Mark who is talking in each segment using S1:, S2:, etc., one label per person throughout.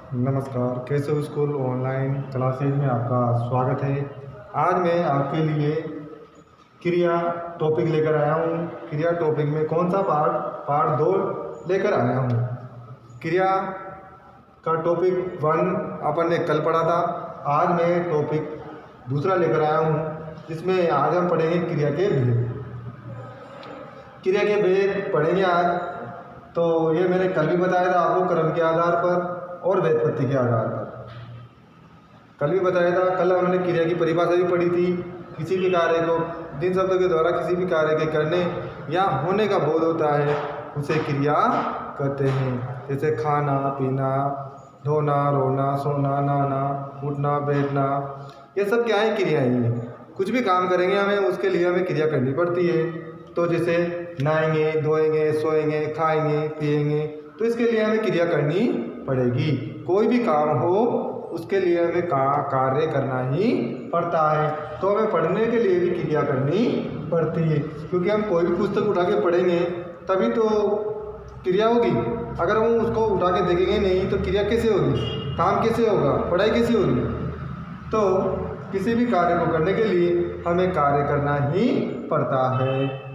S1: नमस्कार, Keshav school online classes में आपका स्वागत है। आज मैं आपके लिए क्रिया टॉपिक लेकर आया हूँ। क्रिया टॉपिक में कौन सा पार्ट 2 लेकर आया हूँ। क्रिया का टॉपिक 1 अपन ने कल पढ़ा था। आज मैं टॉपिक दूसरा लेकर आया हूँ, जिसमें आज हम पढ़ेंगे क्रिया के भेद। क्रिया के भेद पढ़ेंगे आज। तो ये मैंने कल भी बताया था आपको, क्रम के आधार पर और व्युत्पत्ति के आधार पर कल भी बताया था। कल हमने क्रिया की परिभाषा भी पढ़ी थी। किसी भी कार्य को जिन शब्दों के द्वारा किसी भी कार्य के करने या होने का बोध होता है उसे क्रिया कहते हैं। जैसे खाना, पीना, धोना, रोना, सोना, नहाना, उठना, बैठना, ये सब क्या है? क्रियाएं हैं। कुछ भी काम करेंगे हमें उसके लिए हमें क्रिया करनी पड़ती है। तो जैसे नहाएंगे, धोएंगे, सोएंगे, खाएंगे, पिएंगे, तो इसके लिए हमें क्रिया करनी पड़ेगी। कोई भी काम हो उसके लिए हमें कार्य करना ही पड़ता है। तो हमें पढ़ने के लिए भी क्रिया करनी पड़ती है, क्योंकि हम कोई भी पुस्तक उठा के पढ़ेंगे तभी तो क्रिया होगी। अगर हम उसको उठा के देखेंगे नहीं तो क्रिया कैसे होगी? काम कैसे होगा? पढ़ाई कैसे होगी? तो किसी भी कार्य को करने के लिए हमें कार्य करना ही पड़ता है।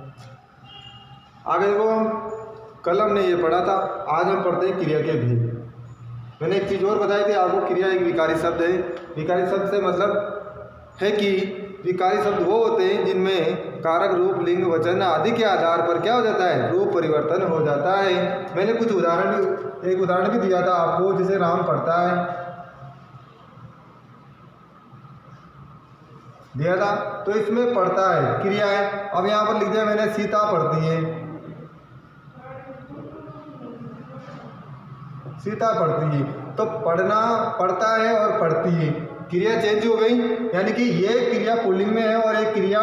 S1: आगे को हम कल हमने ये पढ़ा था, आज हम पढ़ते हैं क्रिया के भेद। मैंने एक चीज़ और बताई थी आपको, क्रिया एक विकारी शब्द है। विकारी शब्द से मतलब है कि विकारी शब्द वो होते हैं जिनमें कारक, रूप, लिंग, वचन आदि के आधार पर क्या हो जाता है? रूप परिवर्तन हो जाता है। मैंने एक उदाहरण भी दिया था आपको, जैसे राम पढ़ता है दिया था, तो इसमें पढ़ता है क्रिया है। अब यहाँ पर लिख दिया मैंने सीता पढ़ती है, सीता पढ़ती है। तो पढ़ना, पढ़ता है और पढ़ती है, क्रिया चेंज हो गई। यानी कि ये क्रिया पुल्लिंग में है और एक क्रिया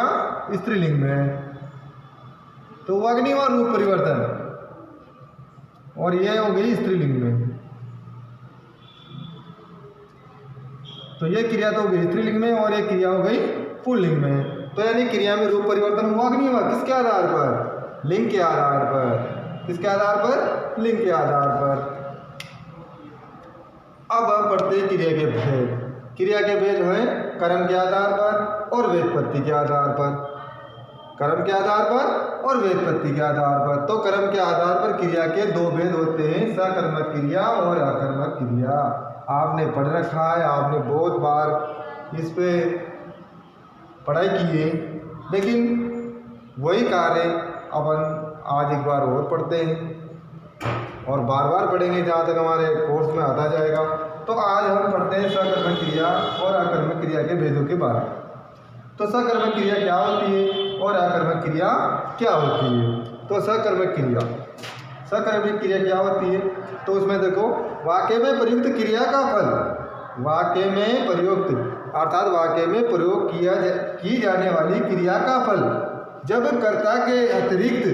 S1: स्त्रीलिंग में है। तो हुआ कि नहीं हुआ रूप परिवर्तन? और ये हो गई स्त्रीलिंग में। तो ये क्रिया तो हो गई स्त्रीलिंग में और एक क्रिया हो गई पुल्लिंग में। तो यानी क्रिया में रूप परिवर्तन हुआ कि नहीं हुआ? किसके आधार पर? लिंग के आधार पर। किसके आधार पर? लिंग के आधार पर। अब हम पढ़ते हैं क्रिया के भेद। क्रिया के भेद है कर्म के आधार पर और व्युत्पत्ति के आधार पर। कर्म के आधार पर और व्युत्पत्ति के आधार पर। तो कर्म के आधार पर क्रिया के 2 भेद होते हैं, सकर्मक क्रिया और अकर्मक क्रिया। आपने पढ़ रखा है, आपने बहुत बार इस पे पढ़ाई की है, लेकिन वही कार्य अपन आज एक बार और पढ़ते हैं और बार बार पढ़ेंगे जहाँ तक हमारे कोर्स में आता जाएगा। तो आज हम पढ़ते हैं सकर्मक क्रिया और अकर्मक क्रिया के भेदों के बारे में। तो सकर्मक क्रिया क्या होती है और अकर्मक क्रिया क्या होती है? तो सकर्मक क्रिया क्या होती है? तो उसमें देखो, वाक्य में प्रयुक्त क्रिया का फल, वाक्य में प्रयुक्त अर्थात वाक्य में प्रयोग की जाने वाली क्रिया का फल जब कर्ता के अतिरिक्त,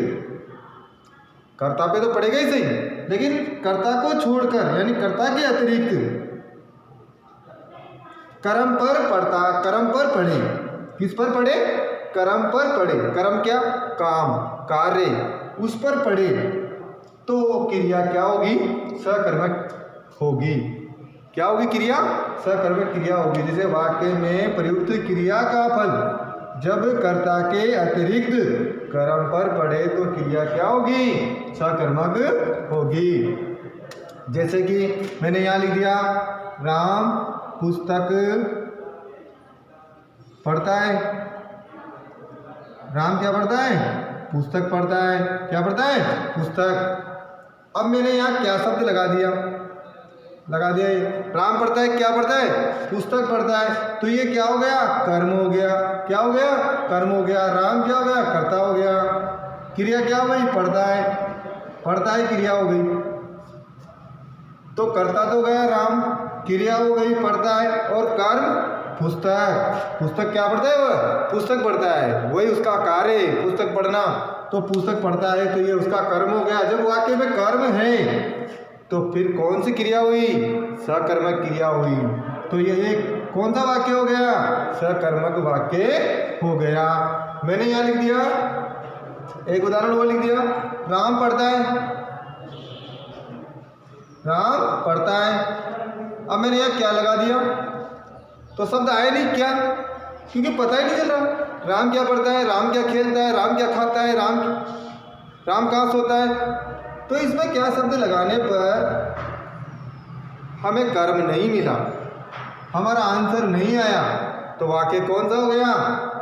S1: कर्ता पे तो पड़ेगा ही सही, लेकिन कर्ता को छोड़कर यानी कर्ता के अतिरिक्त कर्म पर पड़े। किस पर पड़े? कर्म पर पड़े। कर्म क्या? काम, कार्य, उस पर पड़े तो क्रिया क्या होगी? सकर्मक होगी। क्या होगी? क्रिया सकर्मक क्रिया होगी। जैसे वाक्य में प्रयुक्त क्रिया का फल जब कर्ता के अतिरिक्त कर्म पर पड़े तो क्रिया क्या होगी? सकर्मक होगी। जैसे कि मैंने यहाँ लिख दिया, राम पुस्तक पढ़ता है। राम क्या पढ़ता है? पुस्तक पढ़ता है। क्या पढ़ता है? पुस्तक। अब मैंने यहाँ क्या शब्द लगा दिया ये। राम पढ़ता है, क्या पढ़ता है? पुस्तक पढ़ता है। तो ये क्या हो गया? कर्म हो गया। क्या हो गया? कर्म हो गया। राम क्या हो गया? कर्ता हो गया। क्रिया क्या हो गई? पढ़ता है क्रिया हो गई। तो कर्ता तो गया राम, क्रिया हो गई पढ़ता है, और कर्म पुस्तक क्या पढ़ता है? वह पुस्तक पढ़ता है, वही उसका कार्य है पुस्तक पढ़ना। तो पुस्तक पढ़ता है तो ये उसका कर्म हो गया। जब वाक्य में कर्म है तो फिर कौन सी क्रिया हुई? सकर्मक क्रिया हुई। तो ये एक कौन सा वाक्य हो गया? सकर्मक वाक्य हो गया। मैंने यहाँ लिख दिया, एक उदाहरण वो लिख दिया, राम पढ़ता है। अब मैंने यहाँ क्या लगा दिया तो शब्द आया नहीं क्या, क्योंकि पता ही नहीं चल रहा राम क्या पढ़ता है, राम क्या खेलता है, राम क्या खाता है, राम कहाँ सोता है। तो इसमें क्या शब्द लगाने पर हमें कर्म नहीं मिला, हमारा आंसर नहीं आया, तो वाक्य कौन सा हो गया,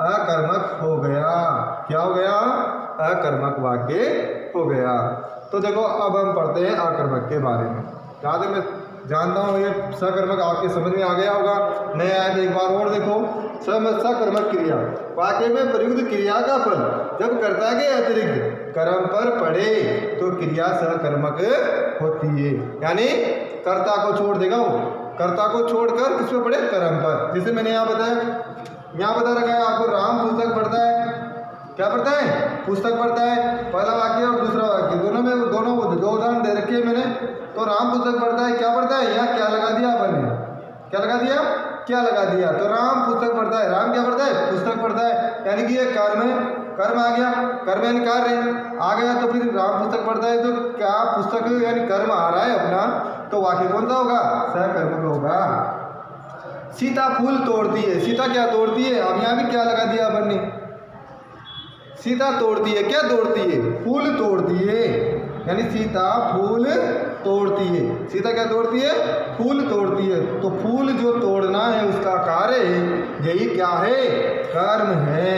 S1: अकर्मक हो गया। क्या हो गया, अकर्मक वाक्य हो गया। तो देखो अब हम पढ़ते हैं अकर्मक के बारे में। जहाँ तक मैं जानता हूँ ये सकर्मक आपके समझ में आ गया होगा, नहीं आया तो एक बार और देखो। सकर्मक क्रिया, वाक्य में प्रयुक्त क्रिया का फल जब कर्ता के अतिरिक्त कर्म पर पड़े तो क्रिया सकर्मक होती है। यानी कर्ता को छोड़ देगा, वो कर्ता को छोड़कर किस पे पड़े, कर्म पर। जैसे मैंने यहाँ बताया, यहाँ बता रखा है आपको, राम पुस्तक पढ़ता है। क्या पढ़ता है, पुस्तक पढ़ता है। पहला वाक्य और दूसरा वाक्य दोनों में दो उदाहरण दे रखे हैं मैंने। तो राम पुस्तक पढ़ता है, क्या पढ़ता है, यहाँ क्या लगा दिया अपन ने, क्या लगा दिया, क्या लगा दिया। तो राम पुस्तक पढ़ता है, राम क्या पढ़ता है, पुस्तक पढ़ता है। यानी कि ये कर्म है, कर्म आ गया, कर्म यानी कार्य आ गया। तो फिर राम पुस्तक पढ़ता है तो क्या पुस्तक यानी कर्म आ रहा है अपना, तो वाक्य कौन सा होगा, सकर्मक होगा। सीता फूल तोड़ती है, सीता क्या तोड़ती है, अब यहाँ भी क्या लगा दिया अपन ने, सीता तोड़ती है, क्या तोड़ती है, फूल तोड़ती है। यानी सीता फूल तोड़ती है, सीता क्या तोड़ती है, फूल तोड़ती है। तो फूल जो तोड़ना है उसका कार्य यही क्या है, कर्म है।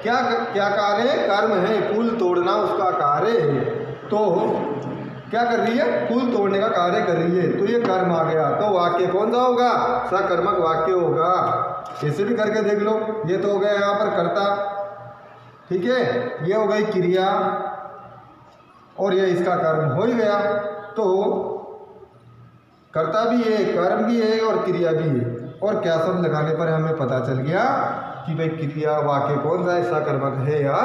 S1: क्या क्या कार्य है, कर्म है, फूल तोड़ना उसका कार्य है। तो क्या कर रही है, फूल तोड़ने का कार्य कर रही है, तो ये कर्म आ गया। तो वाक्य कौन सा होगा, सकर्मक वाक्य होगा। ऐसे भी करके देख लो, ये तो हो गया यहाँ पर कर्ता, ठीक है, ये हो गई क्रिया और ये इसका कर्म हो ही गया। तो कर्ता भी है, कर्म भी है और क्रिया भी है। और क्या शब्द लगाने पर हमें पता चल गया कि भाई क्रिया वाक्य कौन सा है, सकर्मक है या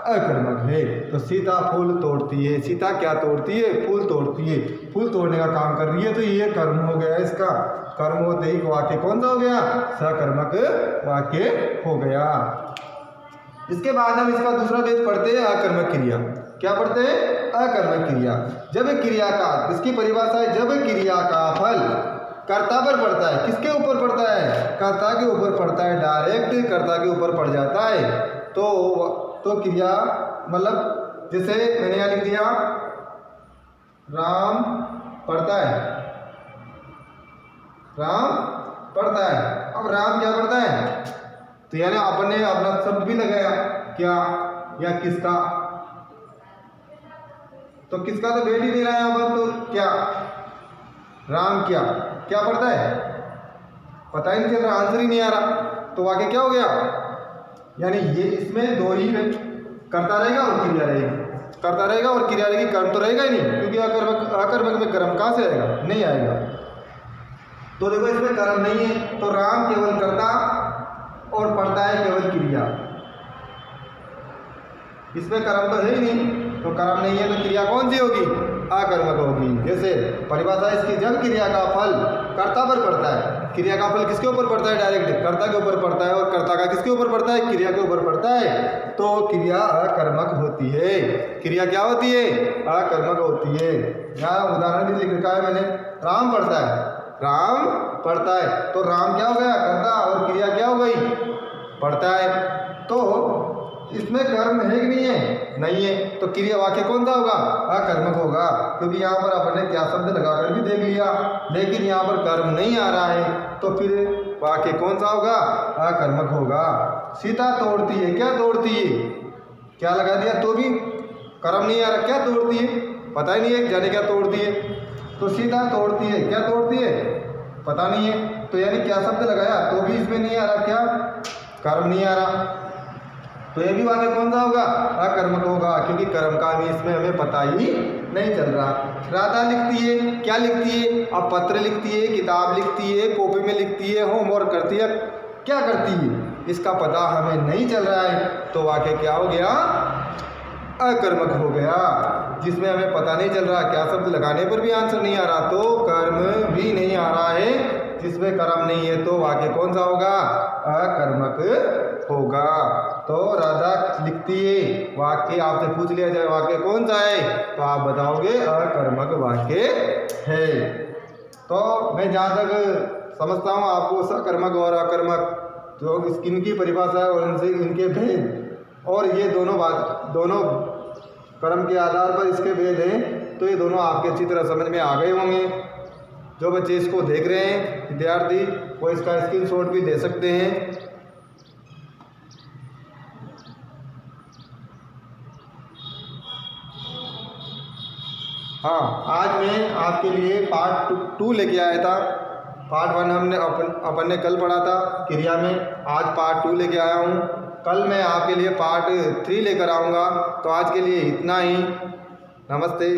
S1: अकर्मक है। तो सीता फूल तोड़ती है, सीता क्या तोड़ती है, फूल तोड़ती है, फूल तोड़ने का काम कर रही है, तो ये कर्म हो गया इसका। कर्म होते ही वाक्य कौन सा हो गया, सकर्मक वाक्य हो गया। इसके बाद हम इसका दूसरा भेद पढ़ते हैं, अकर्मक क्रिया। क्या पढ़ते हैं, अकर्मक क्रिया। जब क्रिया का, इसकी परिभाषा है, जब क्रिया का फल कर्ता पर पड़ता है, किसके ऊपर पड़ता है, कर्ता के ऊपर पड़ता है, डायरेक्ट कर्ता के ऊपर पड़ जाता है। तो क्रिया मतलब जैसे मैंने यहाँ लिख दिया, राम पढ़ता है, राम पढ़ता है। अब राम क्या पढ़ता है, तो यानी आपने अपना शब्द भी लगाया, क्या या किसका। तो किसका तो भेद ही नहीं रहा है यहाँ पर, तो क्या राम क्या क्या पढ़ता है, पता ही नहीं चल रहा, आंसर ही नहीं आ रहा। तो वाक्य क्या हो गया, यानी ये इसमें दो ही करता रहेगा और क्रिया रहेगी, करता रहेगा और क्रिया रहेगी, कर्म तो रहेगा ही नहीं, क्योंकि अकर्मक में कर्म कहाँ से आएगा, नहीं आएगा। तो देखो इसमें कर्म नहीं है, तो राम केवल करता और पढ़ता है केवल क्रिया, इसमें कर्म तो है ही नहीं। तो कर्म नहीं है तो क्रिया कौन सी होगी, अकर्मक होगी। जैसे परिभाषा इसकी, जब क्रिया का फल कर्ता पर पड़ता है, क्रिया का फल किसके ऊपर पड़ता है, डायरेक्ट कर्ता के ऊपर पड़ता है, और कर्ता का किसके ऊपर पड़ता है, क्रिया के ऊपर पड़ता है, तो क्रिया अकर्मक होती है। क्रिया क्या होती है, अकर्मक होती है। यहाँ उदाहरण भी लिख रखा है मैंने, राम पढ़ता है, राम पढ़ता है, तो राम क्या हो गया, कर्ता, और क्रिया क्या हो गई, पढ़ता है। तो इसमें कर्म है कि नहीं है, नहीं है, तो क्रिया वाक्य कौन सा होगा, अकर्मक होगा, क्योंकि यहाँ पर अपन ने क्या शब्द लगाकर भी देख लिया, लेकिन यहाँ पर कर्म नहीं आ रहा है, तो फिर वाक्य कौन सा होगा, अकर्मक होगा। सीता तोड़ती है, क्या तोड़ती है, क्या लगा दिया, तो भी कर्म नहीं आ रहा, क्या तोड़ती है, पता ही नहीं है, जाने क्या तोड़ती है। तो सीता तोड़ती है, क्या तोड़ती है, पता नहीं है, तो यानी क्या शब्द लगाया, तो भी इसमें नहीं आ रहा, क्या कर्म नहीं आ रहा, तो ये भी वाक्य कौन सा होगा, अकर्मक होगा, क्योंकि कर्म का भी इसमें हमें पता ही नहीं चल रहा। राधा लिखती है, क्या लिखती है, अब पत्र लिखती है, किताब लिखती है, कॉपी में लिखती है, होमवर्क करती है, क्या करती है, इसका पता हमें नहीं चल रहा है, तो वाक्य क्या हो गया, अकर्मक हो गया, जिसमें हमें पता नहीं चल रहा, क्या शब्द लगाने पर भी आंसर नहीं आ रहा, तो कर्म भी नहीं आ रहा है, जिसमें कर्म नहीं है, तो वाक्य कौन सा होगा, अकर्मक होगा। तो राधा लिखती है, वाक्य आपसे पूछ लिया जाए वाक्य कौन सा है, तो आप बताओगे अकर्मक वाक्य है। तो मैं जहाँ तक समझता हूँ आपको सकर्मक और अकर्मक जो इनकी परिभाषा है और इनसे इनके भेद और ये दोनों कर्म के आधार पर इसके भेद हैं, तो ये दोनों आपके अच्छी तरह समझ में आ गए होंगे। जो बच्चे इसको देख रहे हैं विद्यार्थी वो इसका स्क्रीनशॉट भी ले सकते हैं। हाँ, आज मैं आपके लिए पार्ट 2 लेके आया था। पार्ट 1 हमने अपन ने कल पढ़ा था क्रिया में, आज पार्ट 2 लेके आया हूँ। कल मैं आपके लिए पार्ट 3 लेकर आऊँगा। तो आज के लिए इतना ही। नमस्ते।